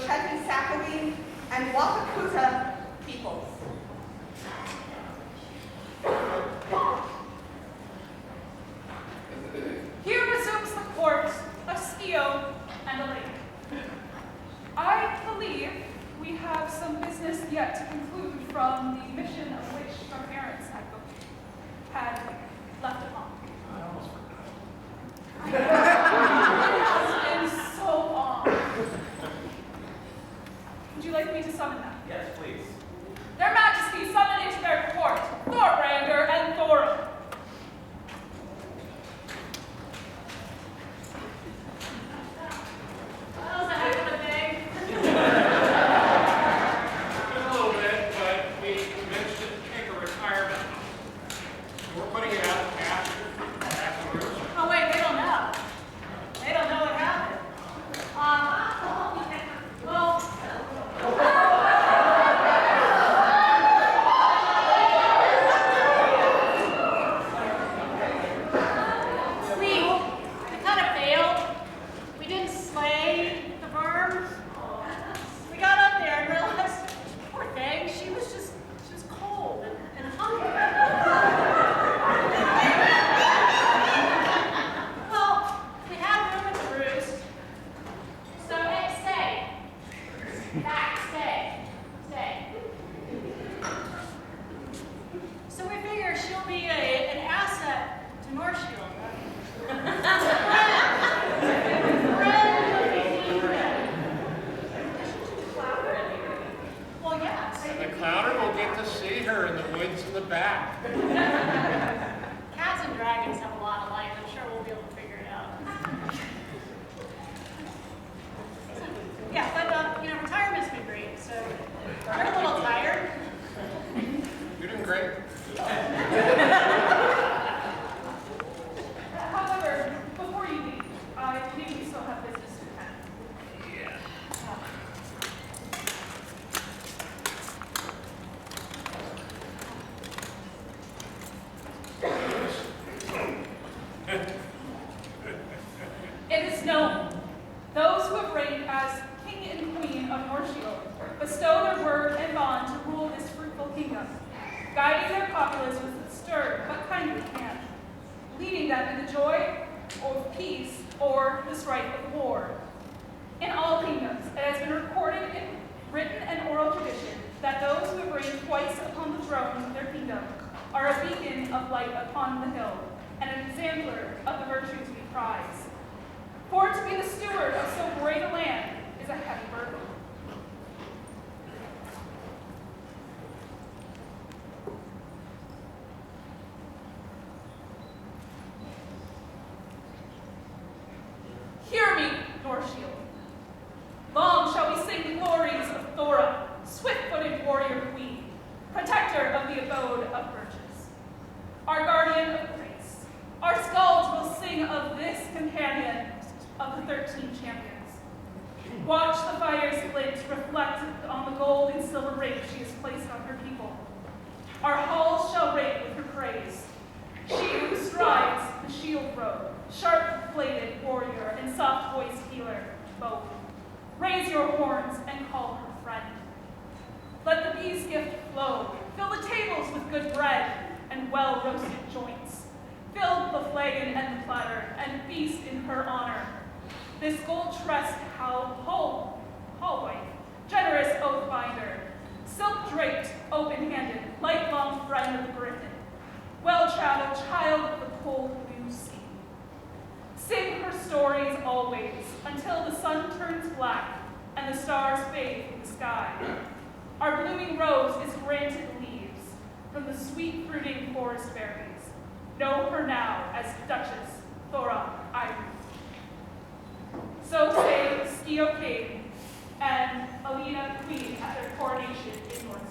Chetty-Sakowee, and Wakakuta peoples. Here resumes the court of Skio and a lake. I believe we have some business yet to conclude from the mission of which our parents had left upon. I almost forgot. It has been so long. Would you like me to summon them? Yes, please. Their Majesties summon into their court Thorbrander and Thorum. That was a heck of a day. A little bit, but we managed to take a retirement. We're putting it out to pasture afterwards. Oh wait, they don't know. They don't know what happened. Well, we kind of failed. We didn't slay the worm. We got up there and realized, poor thing, she was cold and hungry. Well, we had room at the roost. So, hey, stay. Back, stay. So we figure she'll be an asset to Northshield. Well, yes. And the clowner will get to see her in the woods in the back. Cats and dragons have a lot of life. I'm sure we'll be able to figure it out. Yeah, but retirement's been great. So you're a little tired. You're doing great. However, before you leave, I believe we still have business to attend. Yeah. It is known, those who have reigned as king and queen of Northshield bestow their word and bond to rule this fruitful kingdom, guiding their populace with a stern but kindly hand, leading them in the joy of peace or the strife of war. In all kingdoms, it has been recorded in written and oral tradition that those who have reigned twice upon the throne of their kingdom are a beacon of light upon the hill and an exemplar of the virtues we prize. For to be the steward of so great a land is a heavy burden. Hear me, Northshield. Long shall we sing the glories of Thora, swift-footed warrior queen, protector of the abode of birches. Our guardian of grace, our skulls will sing of this companion of the 13 champions. Watch the fire's glint reflect on the gold and silver ring she has placed on her people. Our halls shall ring with her praise. She who strides the shield robe, sharp-bladed warrior and soft-voiced healer, both. Raise your horns and call her friend. Let the bee's gift flow. Fill the tables with good bread and well-roasted joints. Fill the flagon and the platter and feast in her honor. This gold-tressed hall-wife, generous oath-binder, silk-draped, open-handed, lifelong friend of the griffin, well-traveled child of the cold blue sea. Sing her stories always, until the sun turns black and the stars fade in the sky. Our blooming rose is granted leaves from the sweet fruiting forest berries. Know her now as Duchess Thora Ivory. So say Skio King and Alina Queen at their coronation in Northshield.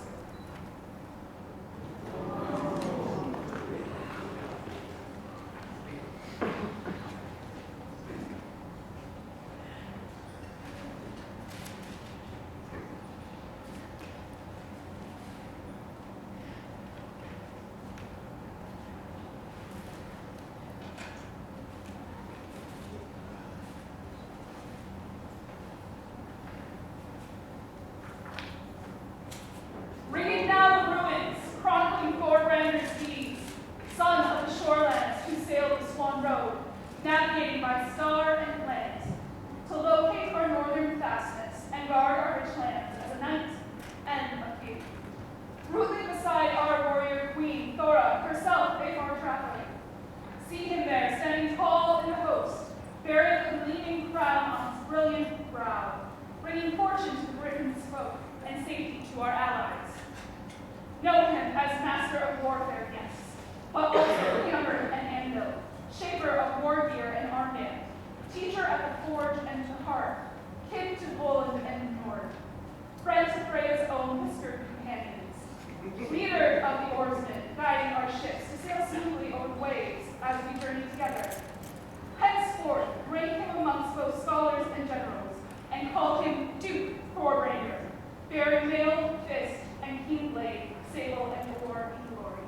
bearing mail, fist, and keen blade, sable and war and glory.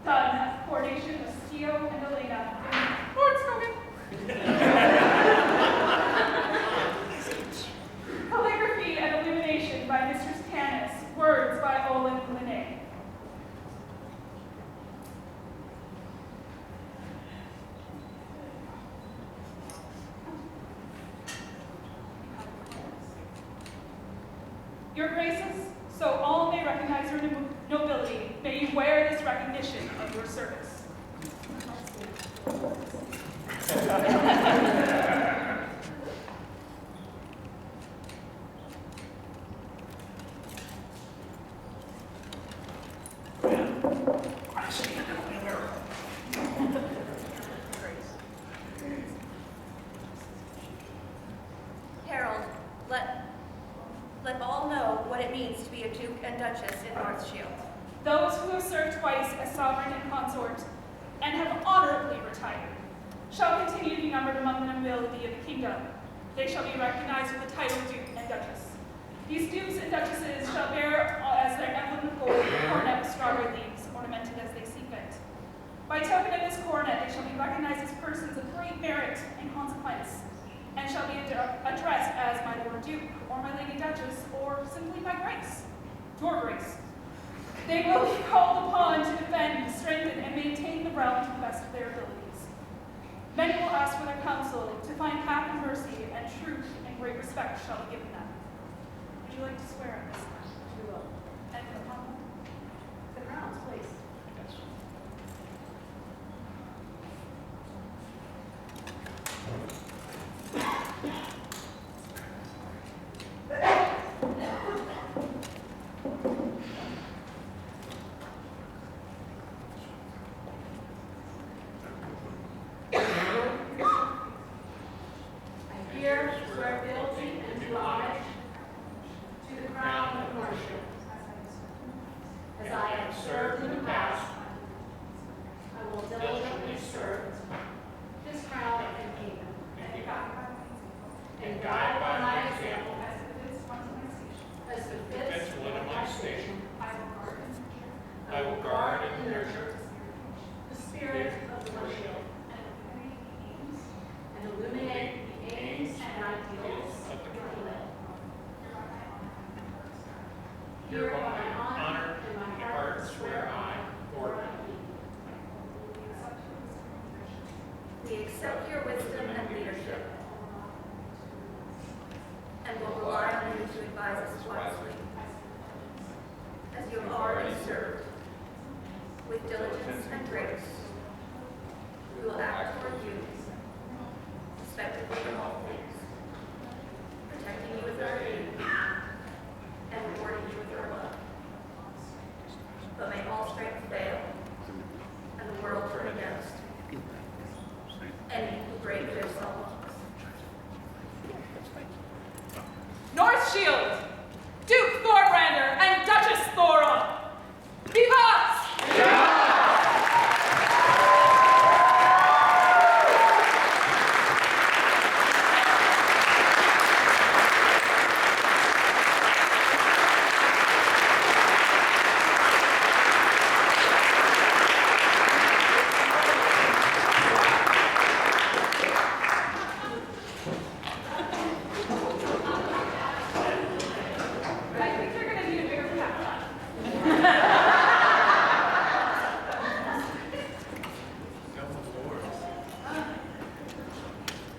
Done at the coronation of Stio and Elena in Northshield. Calligraphy and illumination by Mistress Tanis, words by Olin Linné. Your graces, so all may recognize your nobility, may you wear this recognition of your service. Harold, let all know what it means to be a Duke and Duchess in Northshield. Those who have served twice as sovereign and consort and have honorably retired shall continue to be numbered among the nobility of the kingdom. They shall be recognized with the title Duke and Duchess. These dukes and duchesses shall bear as their emblem of gold a coronet with strawberry leaves, ornamented as they see fit. By token of this coronet, they shall be recognized as persons of great merit and consequence, and shall be addressed as my Lord Duke, or my Lady Duchess, or simply by grace, your grace. They will be called upon to defend, strengthen, and maintain the realm to the best of their abilities. Many will ask for their counsel to find path and mercy, and truth and great respect shall be given them. Would you like to swear on this? We will. And upon the crowns, please. I here swear fealty and do homage to the crown of Northshield, as I have served in the past. I will diligently serve this crown and kingdom, and guide by my example, as befits one of my station. I will guard and nurture the spirit of the Northshield, and illuminate the aims and ideals of the kingdom. Here by my honor and my heart swear I, or We accept your wisdom and leadership, and will rely on you to advise us wisely, as you have already served, with diligence and grace. We will act toward you, respectively in all things, protecting you with our aid, and rewarding you with our love. But may all strength fail, and the world turn against any who break their self-laws. Northshield, Duke Thorbrander, and Duchess Thora. Vivat! I think you're going to need a bigger pack.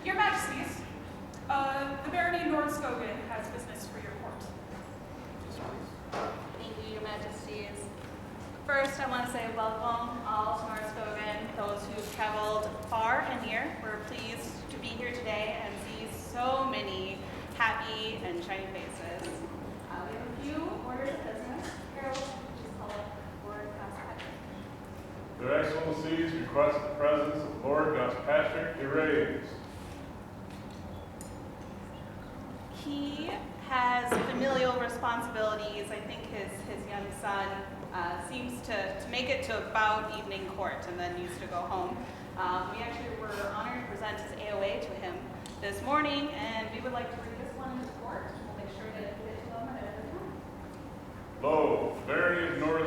Your Majesties, the Barony Nordskogen has business for your court. Thank you, Your Majesties. First, I want to say welcome all to Northshield, those who've traveled far and near. We're pleased to be here today and see so many happy and shiny faces. We have a few orders of business. Harold, please call up Lord Gospatrick. Your Excellencies, request the presence of Lord Gospatrick Erased. He has familial responsibilities. I think his young son seems to make it to about evening court and then needs to go home. We actually were honored to present his AOA to him this morning, and we would like to read this one to court. We'll make sure that it gets to them at a time.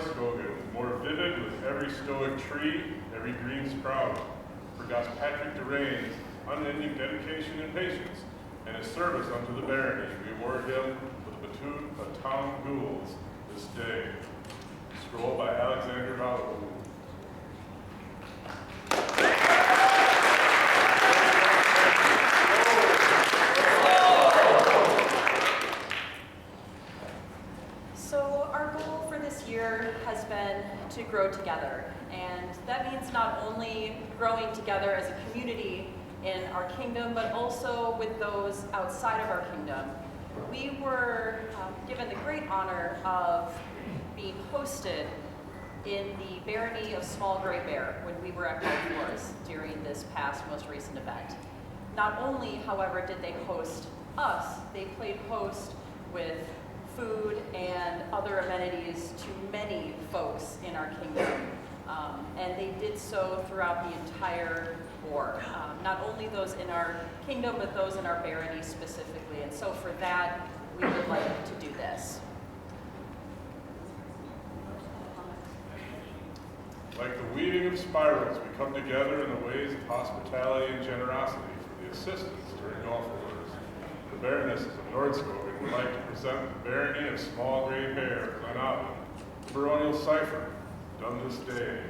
Northscogan, more vivid with every stoic tree, every green sprout. For Gospatrick Durain's unending dedication and patience, and his service unto the barony, we award him with the Batoon of Tom Gould's this day. Scroll by Alexander Valadou. So our goal for this year has been to grow together, and that means not only growing together as a community in our kingdom, but also with those outside of our kingdom. We were given the great honor of being hosted in the barony of Small Gray Bear when we were at Gulf Wars during this past most recent event. Not only, however, did they host us, they played host with food and other amenities to many folks in our kingdom. And they did so throughout the entire war. Not only those in our kingdom, but those in our barony specifically. And so for that, we would like to do this. Like the weaving of spirals, we come together in the ways of hospitality and generosity for the assistance during Gulf Wars. The Baronesses of Northscogan would like to present the barony of Small Gray Bear, Glenavon, the baronial cipher, done this day.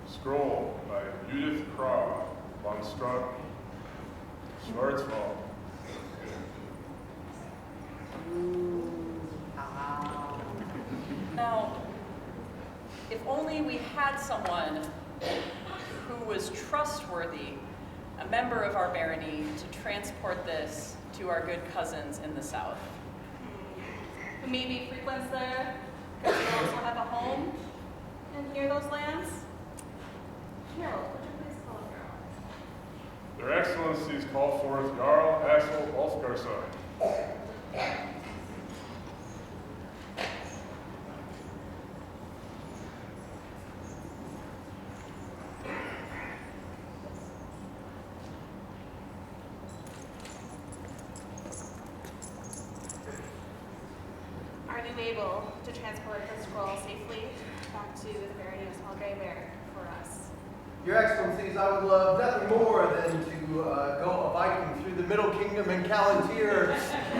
Scroll by Judith Kraw, von Struck, Schwarzwald. Now, if only we had someone who was trustworthy, a member of our barony, to transport this to our good cousins in the south. Who maybe frequents there, because they also have a home in near those lands. Harold, would you please call Harold? Their Excellencies call forth Jarl Axel Wolfgarsson. Are you able to transport the scroll safely back to the barony of Small Gray Bear for us? Your Excellencies, I would love nothing more than to go a Viking through the Middle Kingdom and Calontir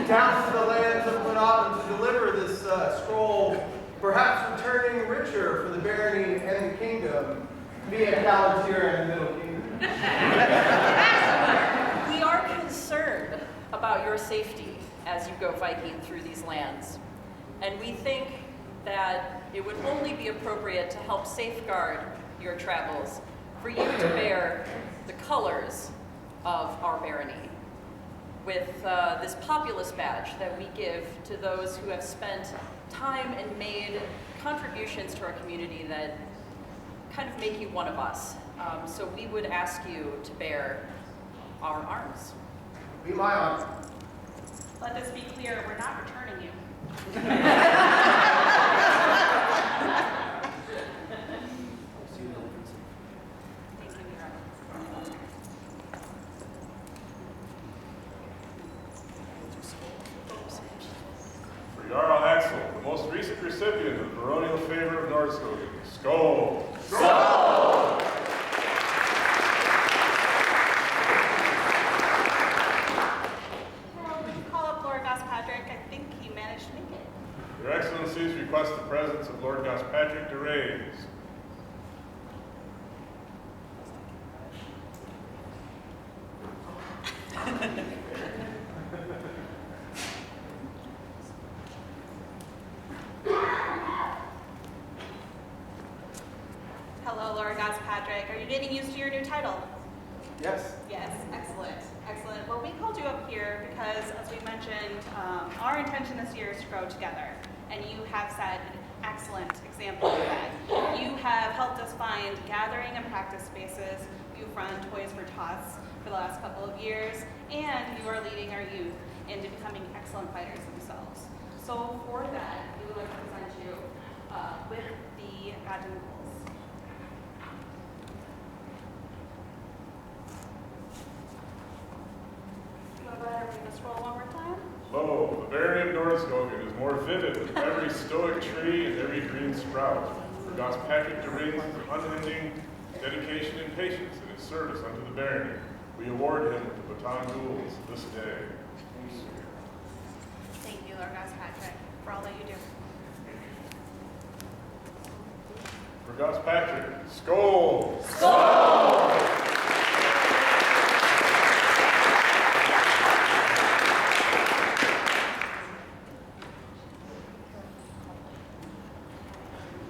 down to the lands of Glenavon to deliver this scroll, perhaps returning richer for the barony and the kingdom via Calontir and the Middle Kingdom. We are concerned about your safety as you go Viking through these lands. And we think that it would only be appropriate to help safeguard your travels for you to bear the colors of our barony with this populace badge that we give to those who have spent time and made contributions to our community that kind of make you one of us. So we would ask you to bear our arms. Be my honor. Let this be clear, we're not returning you. For Jarl Axel, the most recent recipient of the baronial favor of Northscogan. Skål! Skål! Harold, would you call up Lord Gospatrick? I think he managed to make it. Your Excellencies request the presence of Lord Gospatrick Durains. Hello, Lord Gospatrick. Are you getting used to your new title? Yes. Yes, excellent, excellent. Well, we called you up here because, as we mentioned, our intention this year is to grow together, and you have set an excellent example of that. You have helped us find gathering and practice spaces. You've run Toys for Tots for the last couple of years, and you are leading our youth into becoming excellent fighters themselves. So for that, we would like to present you with the Godin Goals. You want to go ahead and read the scroll one more time? Lo, the barony of Northscogan is more vivid with every stoic tree and every green sprout. For Patrick Doreen's unending dedication and patience in his service unto the barony, we award him with the baton gules this day. Thank you, Lord Patrick, for all that you do. For Patrick, skål! Skål!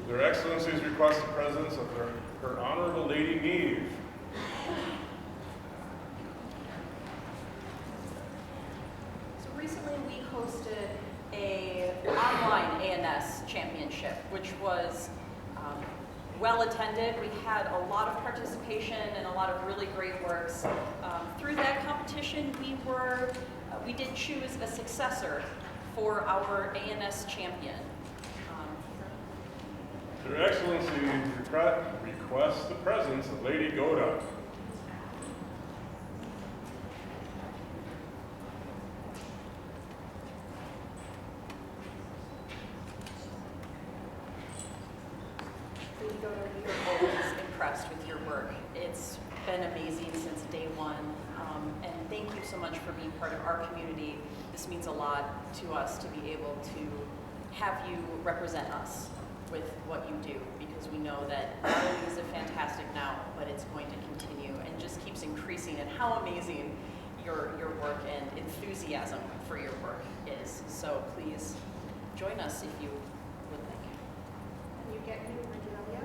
Their Excellencies request the presence of her Honorable Lady Neve. So recently we hosted an online ANS championship, which was well attended. We had a lot of participation and a lot of really great works. Through that competition, we did choose a successor for our ANS champion. Their Excellencies request the presence of Lady Goda. Lady Goda, we are always impressed with your work. It's been amazing since day one. And thank you so much for being part of our community. This means a lot to us to be able to have you represent us with what you do, because we know that not only is it fantastic now, but it's going to continue and just keeps increasing, and how amazing your work and enthusiasm for your work is. So please join us if you would like. And you get new regalia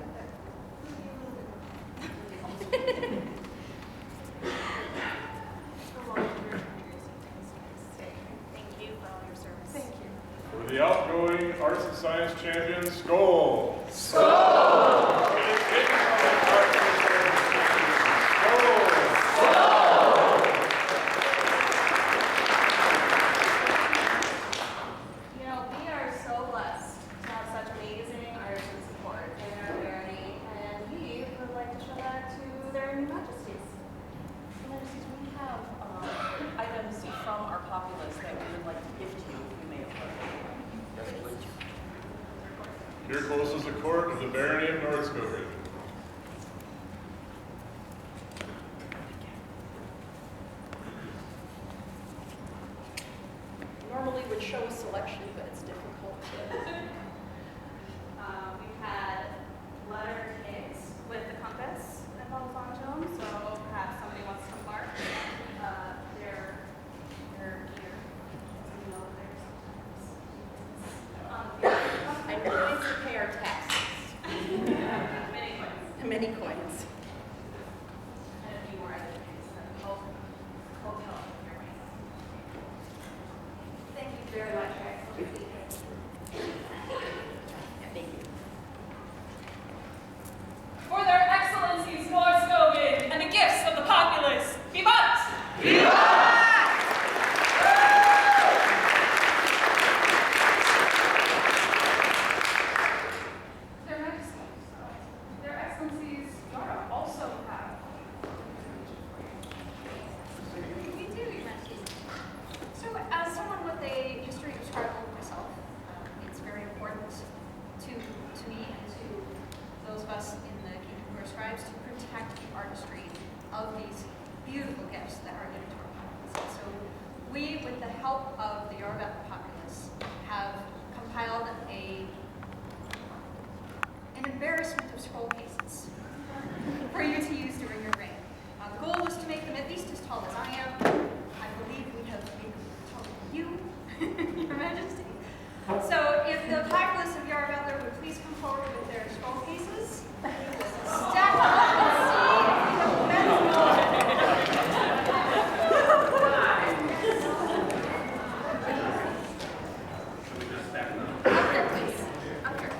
Thank you for all your service. Thank you. For the outgoing Arts and Science champion, skål! Skål! You know, we are so blessed to have such amazing artisan support in our barony, and we would like to show that to their new majesties. Your Majesties, we have items from our populace that we would like to give to you if we may approach. Here closes the court of the barony of Northscogan. Normally would show a selection, but it's difficult to. We've had letter cakes with the compass and Alfonso, so perhaps somebody wants to mark their gear. You know, And coins to pay our taxes. many coins. Many coins. And a few more other things that hope help your way. Thank you very much, Your Excellency. Thank you. For their Excellencies Northscogan and the gifts of the populace, vivat! Vivat! Their Excellencies Yara also have. We do, Your Majesty. So, as someone with a history of struggle myself, it's very important to me and to those of us in the Kingdom who are scribes to protect the artistry of these beautiful gifts that are given to our populace. So, we, with the help of the Yoruba populace, have compiled an embarrassment of scroll cases for you to use during your reign. The goal was to make them at least as tall as I am. I believe we have made them taller than you, Your Majesty. So if the populace of Yara Butler would please come forward with their scroll cases, stack them up and see if we have best Up there, please. Up there.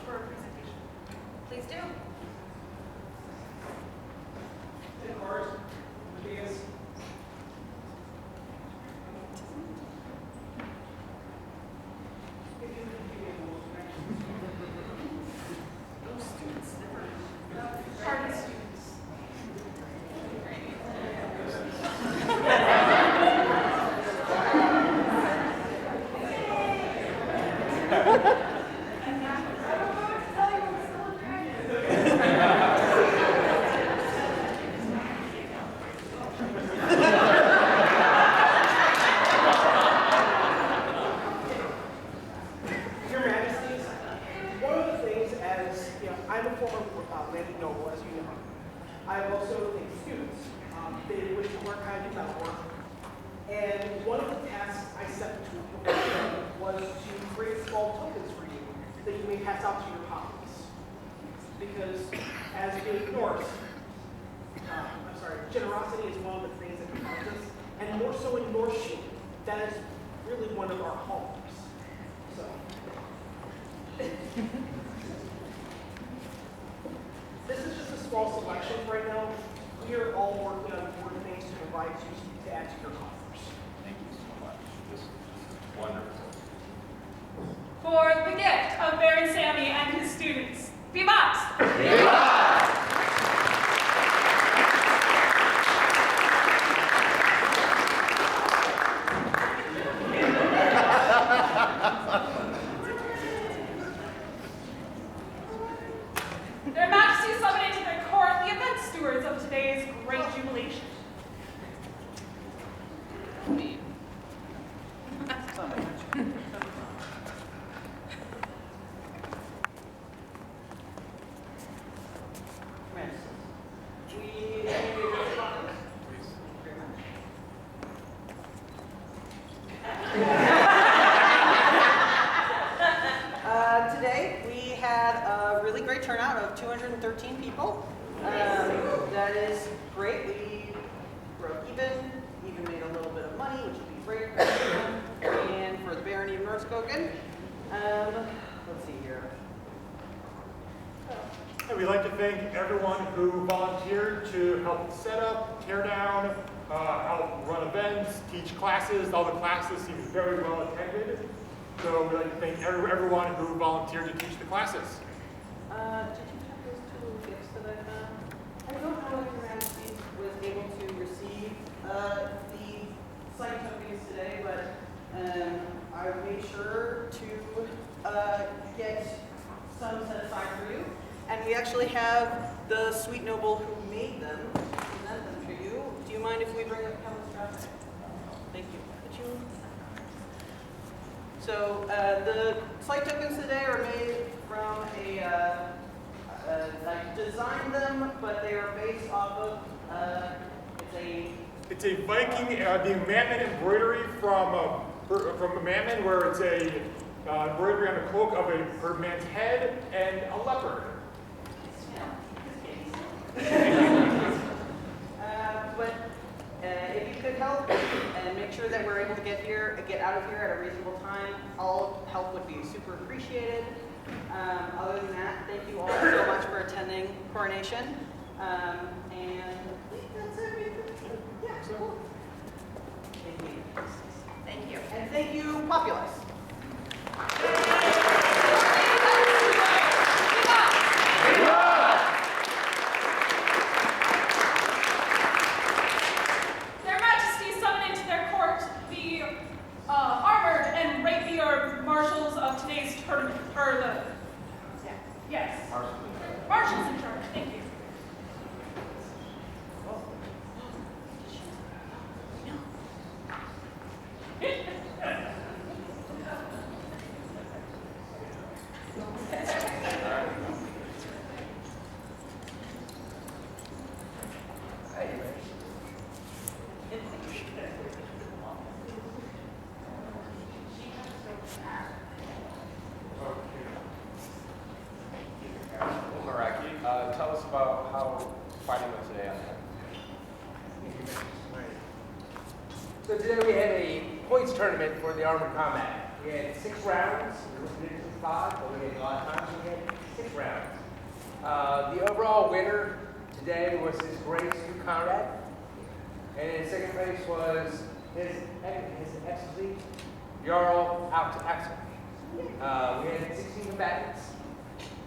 for a presentation. Please do. And ours, Matthias. Pardon students. Your Majesties, one of the things as, I'm a former landed noble, as you know. I've also taken students. They wish to learn how to do metal work. And one of the tasks I set to was to create small tokens for you that you may pass out to your colleagues. Because as being Norse, generosity is one of the things that defines us, and more so in Northshield, that is really one of our hallmarks. So. This is just a small selection right now. We are all working on important things to provide you to add to your coffers. Thank you so much. This is wonderful. For the gift of Baron Sammy and his students. Vivat! Their Majesties summon into their court the event stewards of today's great jubilation. Today, we had a really great turnout of 213 people. That is great. We broke even made a little bit of money, which would be great for everyone and for the barony of Northscogen. Let's see here. And we'd like to thank everyone who volunteered to help set up, tear down, help run events, teach classes. All the classes seemed very well attended. So we'd like to thank everyone who volunteered to teach the classes. Did you have those two gifts that I found? I don't know if Your Majesty was able to receive the site tokens today, but I made sure to get some set aside for you. And we actually have the sweet noble who made them present them to you. Do you mind if we bring up Kelly's draft? Thank you. Could you? So the site tokens today are made from I designed them, but they are based off of, It's a Viking, the Mammon embroidery from a Mammon, where it's a embroidery on the cloak of a man's head and a leopard. But if you could help and make sure that we're able to get out of here at a reasonable time, all help would be super appreciated. Other than that, thank you all so much for attending Coronation. And I think that's everything. Yeah, cool. Thank you. Thank you. And thank you, Populace. Their Majesties summon into their court the armored and rapier marshals of today's tournament. Yes. Marshals in charge. Thank you. Tell us about how fighting went today on that. So today we had a points tournament for the armored combat. We had 6 rounds. We were 5, but we had a lot of times we had today was His Grace to Conrad. And in second place was His Excellency, Jarl out to Axel. We had 16 combatants.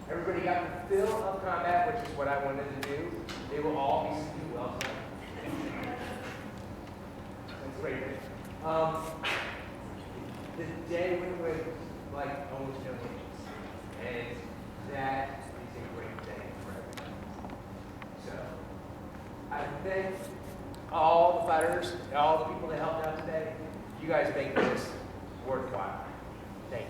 Everybody got the fill of combat, which is what I wanted to do. They will all be seen well done. That's great. The day went with like almost no changes. And that is a great day for everybody. So I thank all the fighters, all the people that helped out today. You guys make this worthwhile. Thank you.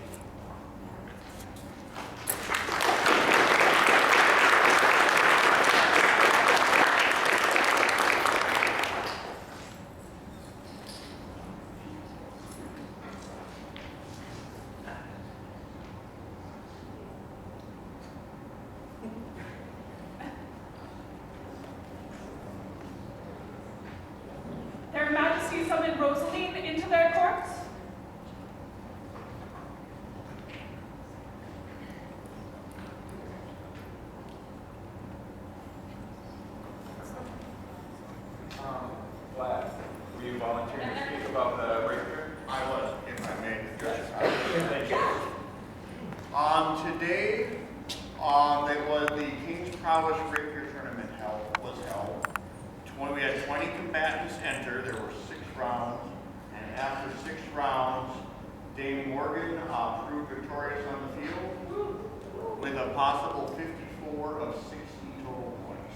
Their Majesty summoned Rosaline into their courts. Vlad, were you volunteering to speak about the rapier? I was, if I may. Thank you. Today, there was the King's Prowess Rapier Tournament was held. We had 20 combatants enter. There were 6 rounds, and after 6 rounds, Dame Morgan proved victorious on the field with a possible 54 of 60 total points.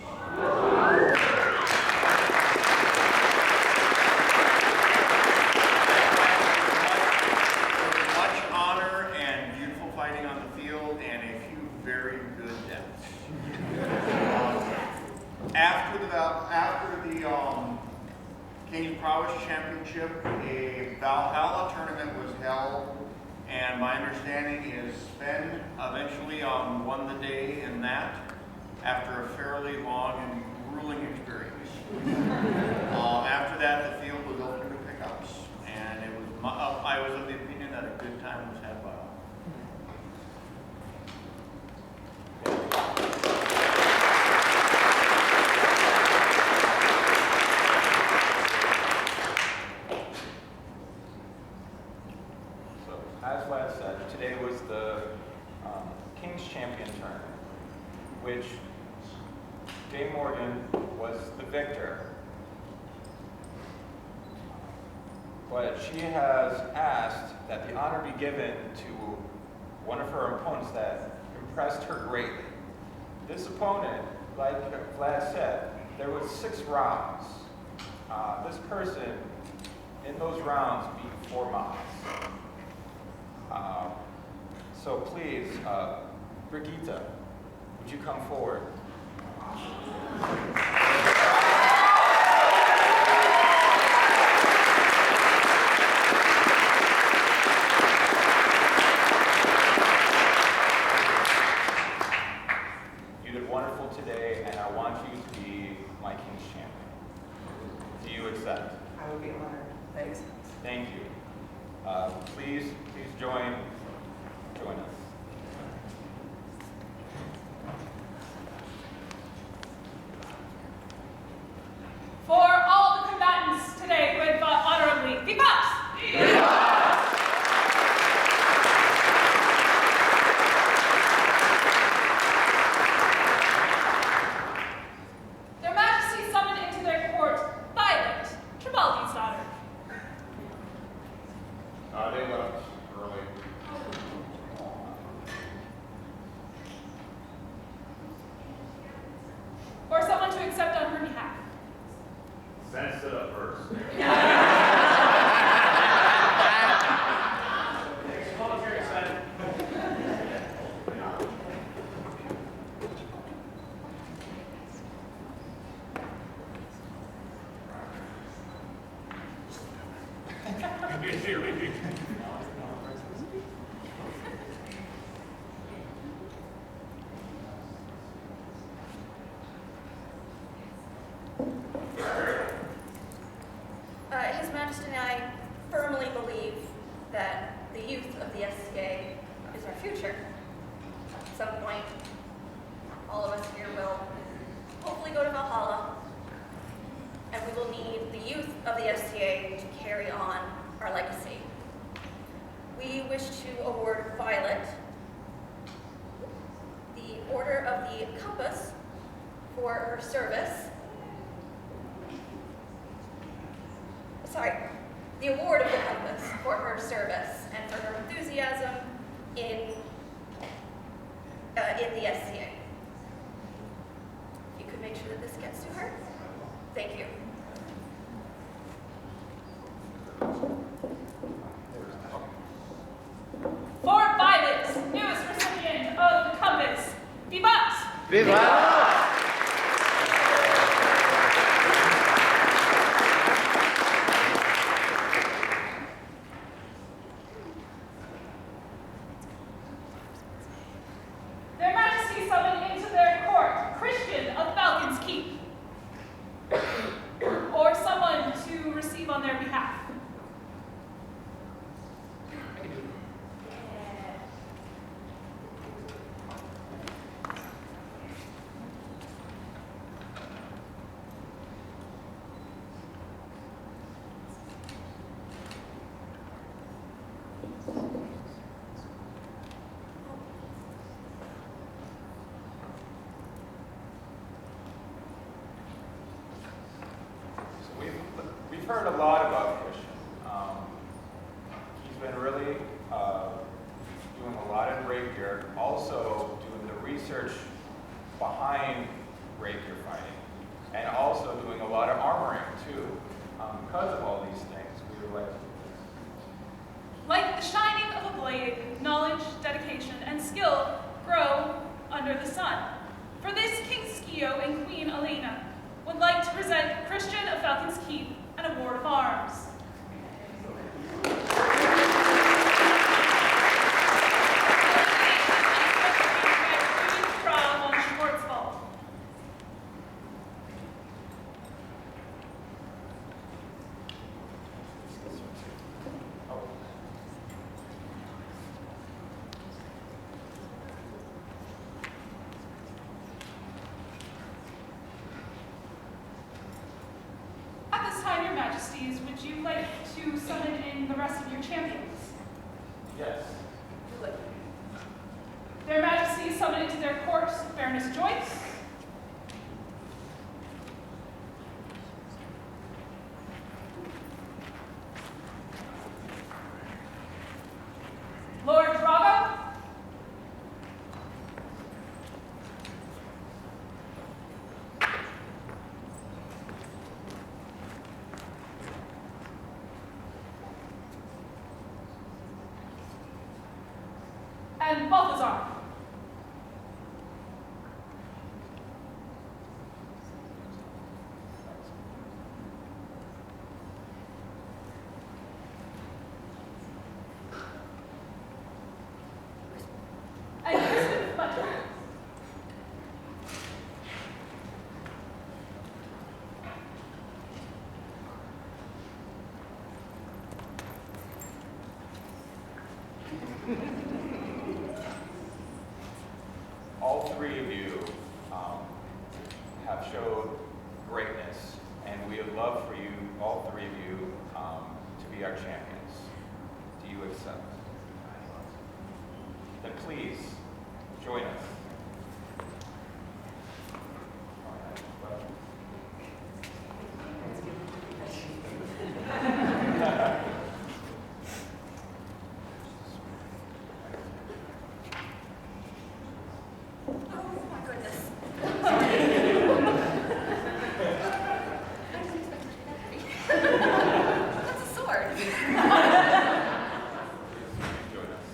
Much honor and beautiful fighting on the field, and a few very good deaths. After the King's Prowess Championship, a Valhalla tournament was held, and my understanding is Sven eventually won the day in that after a fairly long and grueling experience. After that, the field was open to pickups, and it was I was of the opinion that a good time was had by all. As Vlad said, today was the King's Champion tournament, which Dame Morgan was the victor. But she has asked that the honor be given to one of her opponents that impressed her greatly. This opponent, like Vlad said, there was 6 rounds. This person, in those rounds, beat 4 miles. So please, Brigitte, would you come forward? You did wonderful today, and I want you to be my King's champion. Do you accept? I will be honored. Thanks. Thank you. Please join us. For all the combatants today who had fought honorably, Vivat! Their Majesty summoned into their court Violet, Tribaldi's daughter. They left early. Or someone to accept on her behalf. Sven stood up first. Voluntary side. His Majesty and I firmly believe that the youth of the SCA is our future. At some point, all of us here will hopefully go to Valhalla, and we will need the youth of the FCA to carry on our legacy. We wish to award Violet the Order of the Compass for her service. Sorry, the Award of the Compass for her service and for her enthusiasm in the SCA. If you could make sure that this gets to her. Thank you. For Violet, newest recipient of the Compass, Vivat! Viva! Their Majesty summoned into their court Christian of Falcon's Keep, or someone to receive on their behalf. So we've heard a lot about Christian. He's been really doing a lot in rapier, also doing the research behind rapier fighting, and also doing a lot of armoring too. Because of all these things, we would like to do this. Like the shining of a blade, knowledge, dedication, and skill grow under the sun. For this, King Skio and Queen Elena would like to present Christian of Falcon's Keep an award of arms. At this time, Your Majesties, would you like to summon in the rest of your champions? Yes. Their Majesties summon into their court Baroness Joyce, Lord Drago, and Balthazar. And Crispin Fletcher. All three of you have showed greatness, and we would love for you, all three of you, to be our champions. Do you accept? Then please join us. Oh my goodness. That's a sword. Join us.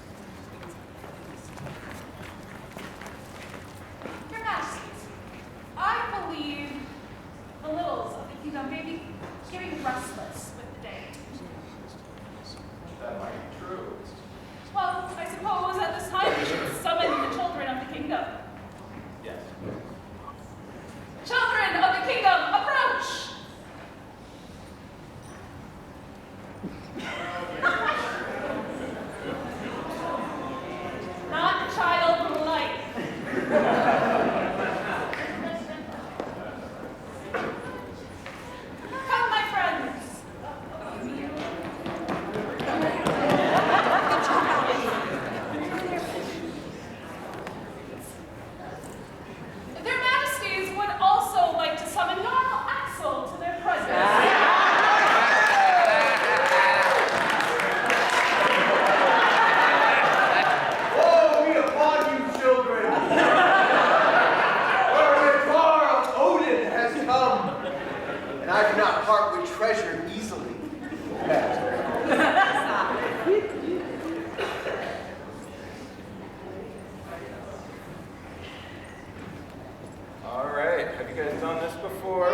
you guys done this before?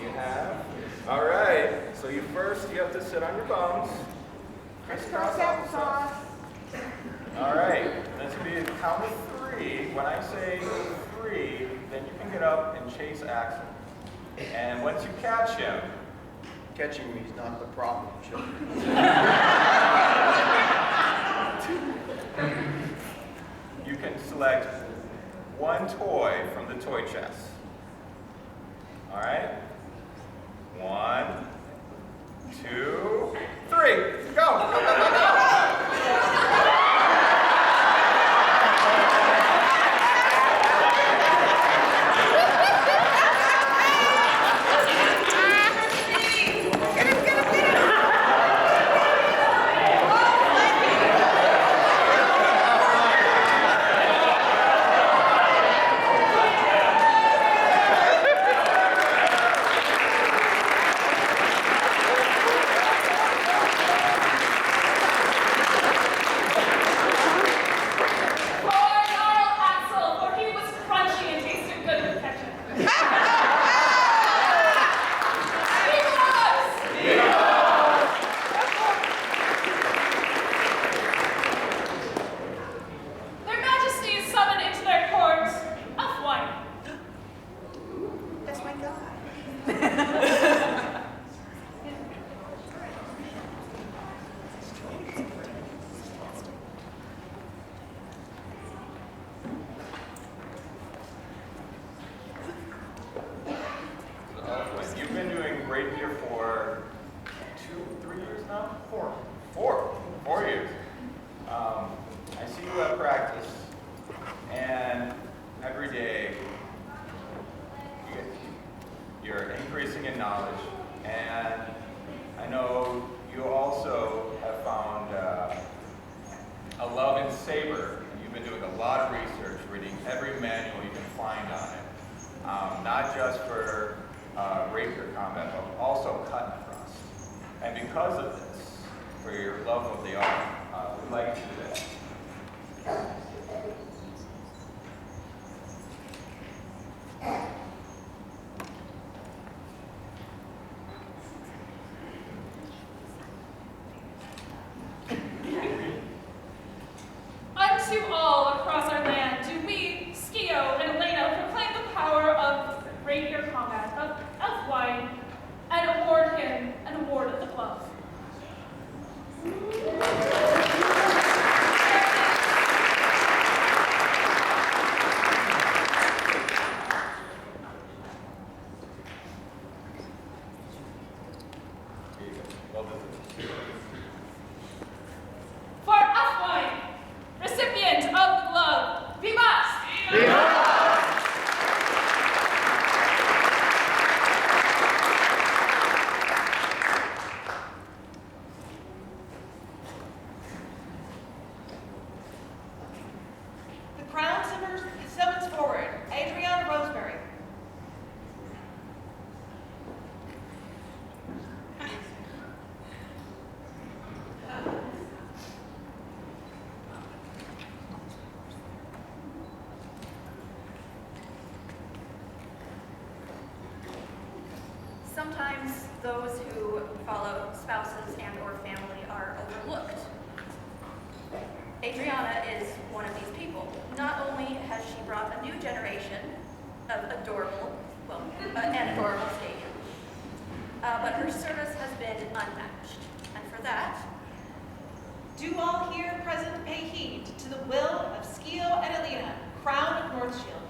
You have? All right. So you have to sit on your bums. Crisscross applesauce. All right. This will be a count of 3. When I say 3, then you can get up and chase Axel. And once you catch him, Catching me is not the problem, children. you can select one toy from the toy chest. All right? 1, 2, 3. Go! Go, go, go, go! You've been doing great here for 3 years now? 4 years. I see you at practice, and every day you're increasing in knowledge, and I know you also have found a love in saber. You've been doing a lot of research, reading every manual you can find on it, not just for rapier combat, but also cut and thrust. And because of this, for your love of the art, we'd like to do that. Unto all across our land do we, Skio and Elena, proclaim the power of rapier combat, of Elfwine, and award him an award of the glove. Well deserved. For Elfwine, recipient of the glove, Vivat! The crown summons forward Adriana Roseberry. Sometimes those who follow spouses and or family are overlooked. Adriana is one of these people. Not only has she brought a new generation of adorable, an adorable stadium, but her service has been unmatched. And for that, Do all here present pay heed to the will of Skio and Elena, Crown of Northshield.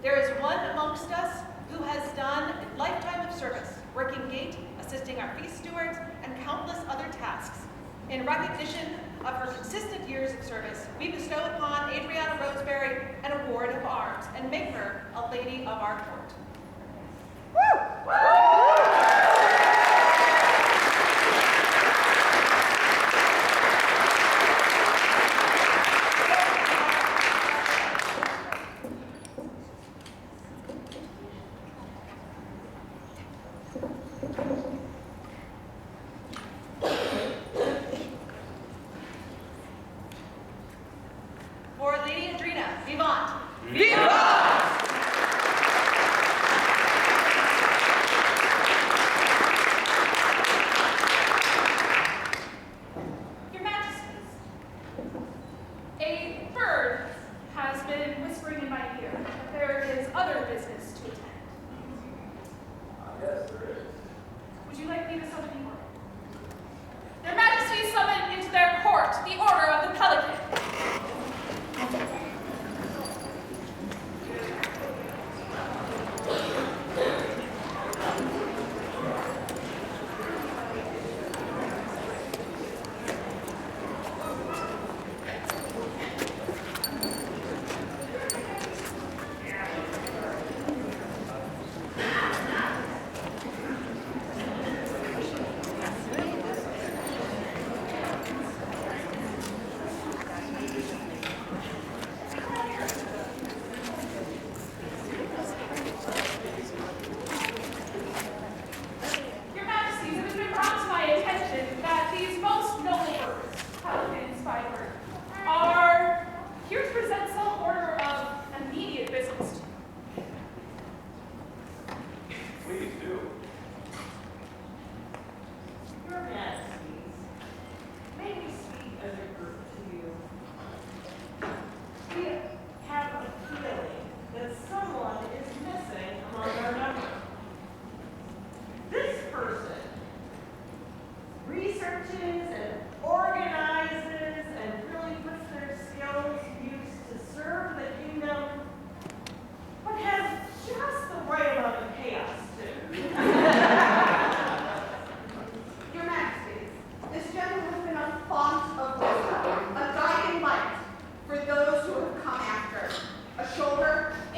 There is one amongst us who has done a lifetime of service, working gate, assisting our feast stewards, and countless other tasks. In recognition of her consistent years of service, we bestow upon Adriana Roseberry an award of arms and make her a lady of our court. For Lady Adrena, vivant! Vivat!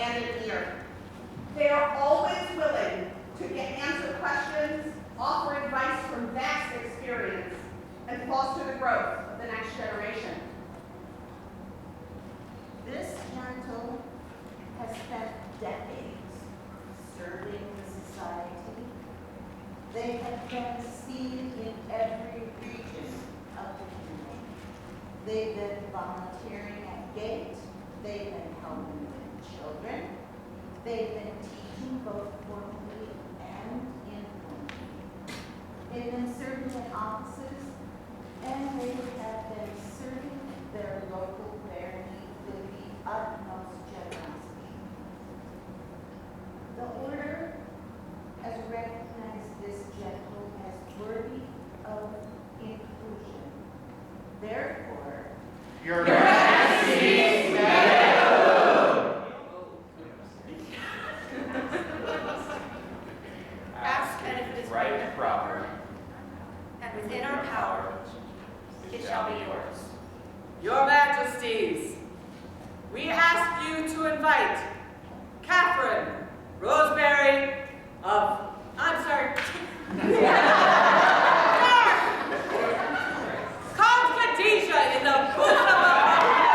lend an ear. They are always willing to answer questions, offer advice from vast experience, and foster the growth of the next generation. This mantle has spent decades serving the society. They have been seen in every region of the kingdom. They've been volunteering at gate. They've been helping with children. They've been teaching both formally and informally. They've been serving in offices, and they have been serving their local barony with the utmost generosity. The order has recognized this gentle as worthy of inclusion. Therefore, Your Majesty's Medal! Ask and if it is right and proper, and within our power, it shall be yours. Your Majesties, we ask you to invite Catherine Rosemary of, I'm sorry, Count Khadijah in the bosom of our family.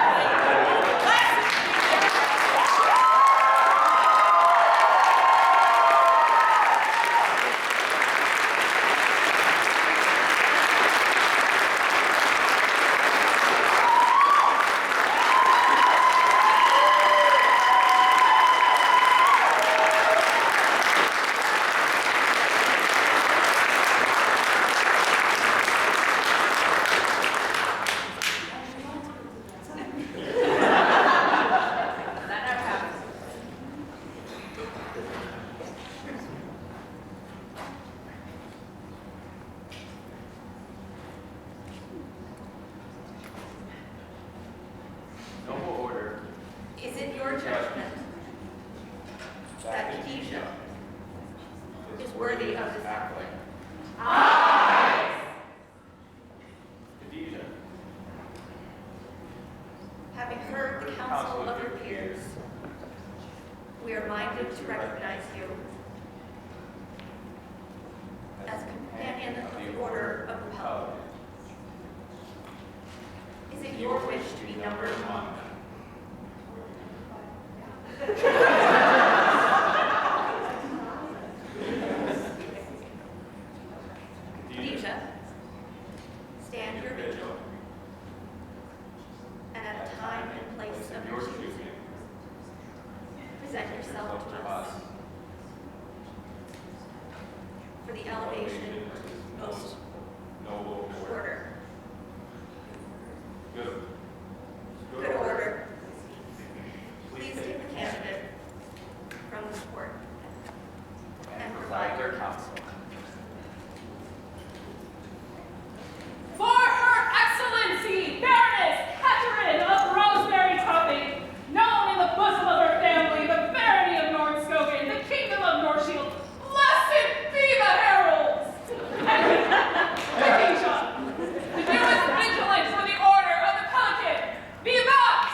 Noble order, Is it your judgment that Khadijah is worthy of this accolade? Khadijah, Having heard the counsel of your peers, we are minded to recognize you as companion of the Order of the Pelican. Is it your wish to be numbered among them? Khadijah, stand your vigil, and at a time and place of your choosing, present yourself to us for the elevation to most noble order. Good. Good order. Please take the candidate from this court and provide your counsel. For Her Excellency, Baroness Catherine of Rosemary Topping, known in the bosom of her family, the barony of Northscogan, the kingdom of Northshield, blessed be the heralds! Khadijah, the newest vigilant for the Order of the Pelican, vivas!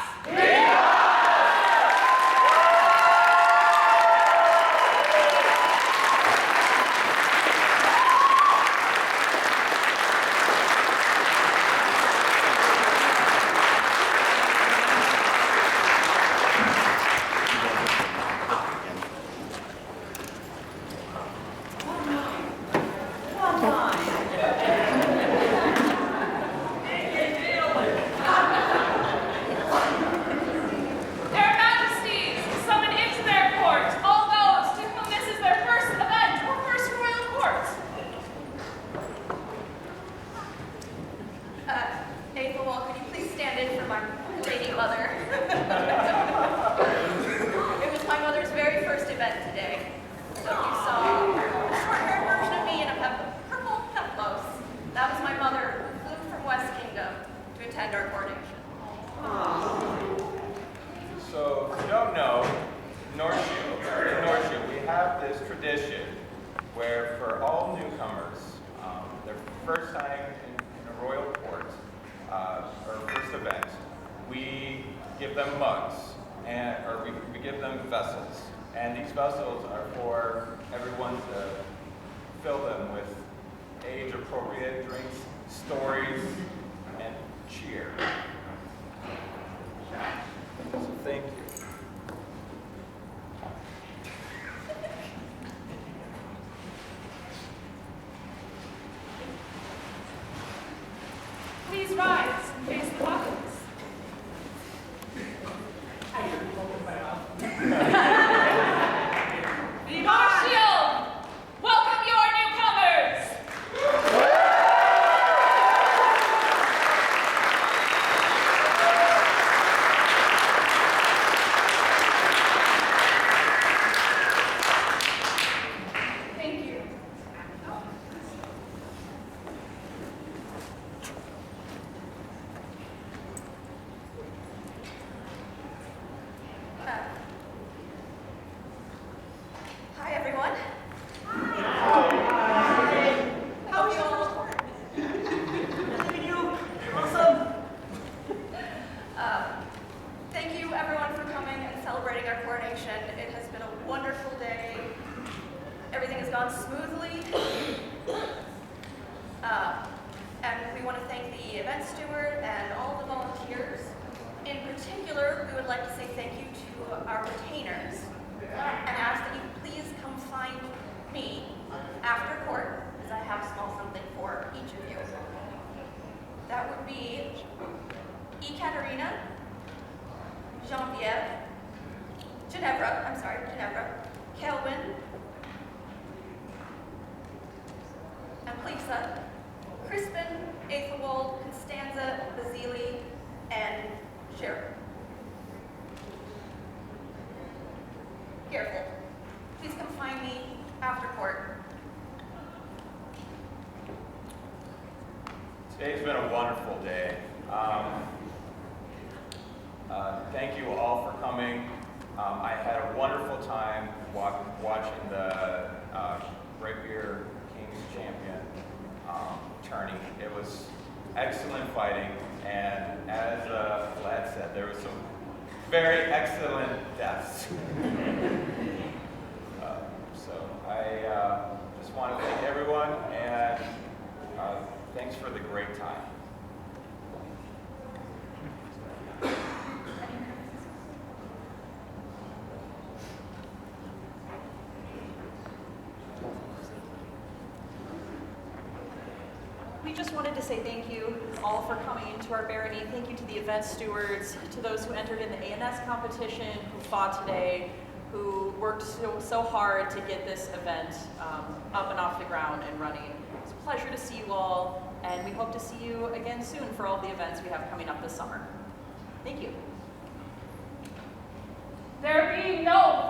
Their Majesties, summon into their court all those to whom this is their first event or first royal court. Nathaniel, could you please stand in for my lady mother? It was my mother's very first event today. So you saw a short-haired version of me in a purple peplos. That was my mother who flew from West Kingdom to attend our coronation. So, if you don't know, in Northshield, we have this tradition where for all newcomers, their first time in a royal court, or first event, we give them mugs, or we give them vessels. And these vessels are for everyone to fill them with age-appropriate drinks, stories, and cheer. So thank you. Please rise and face the audience. Northshield, welcome your newcomers. Thank you. Hi, everyone. How are you all? Awesome. Thank you, everyone, for coming and celebrating our coronation. It has been a wonderful day. Everything has gone smoothly. And we want to thank the event steward and all the volunteers. In particular, we would like to say thank you to our retainers and ask that you please come find me after court, as I have small something for each of you. That would be Ekaterina, Genevieve, Ginevra, Kelvin, and Lisa, Crispin, Aethelwold, Constanza, Basili, and Sharon. Careful. Please come find me after court. Today's been a wonderful day. Thank you all for coming. I had a wonderful time watching the Rapier Kings Champion tourney. It was excellent fighting, and as Vlad said, there was some very excellent deaths. So I just want to thank everyone, and thanks for the great time. We just wanted to say thank you all for coming into our barony. Thank you to the event stewards, to those who entered in the A&S competition, who fought today, who worked so hard to get this event up and off the ground and running. It's a pleasure to see you all, and we hope to see you again soon for all the events we have coming up this summer. Thank you. There being no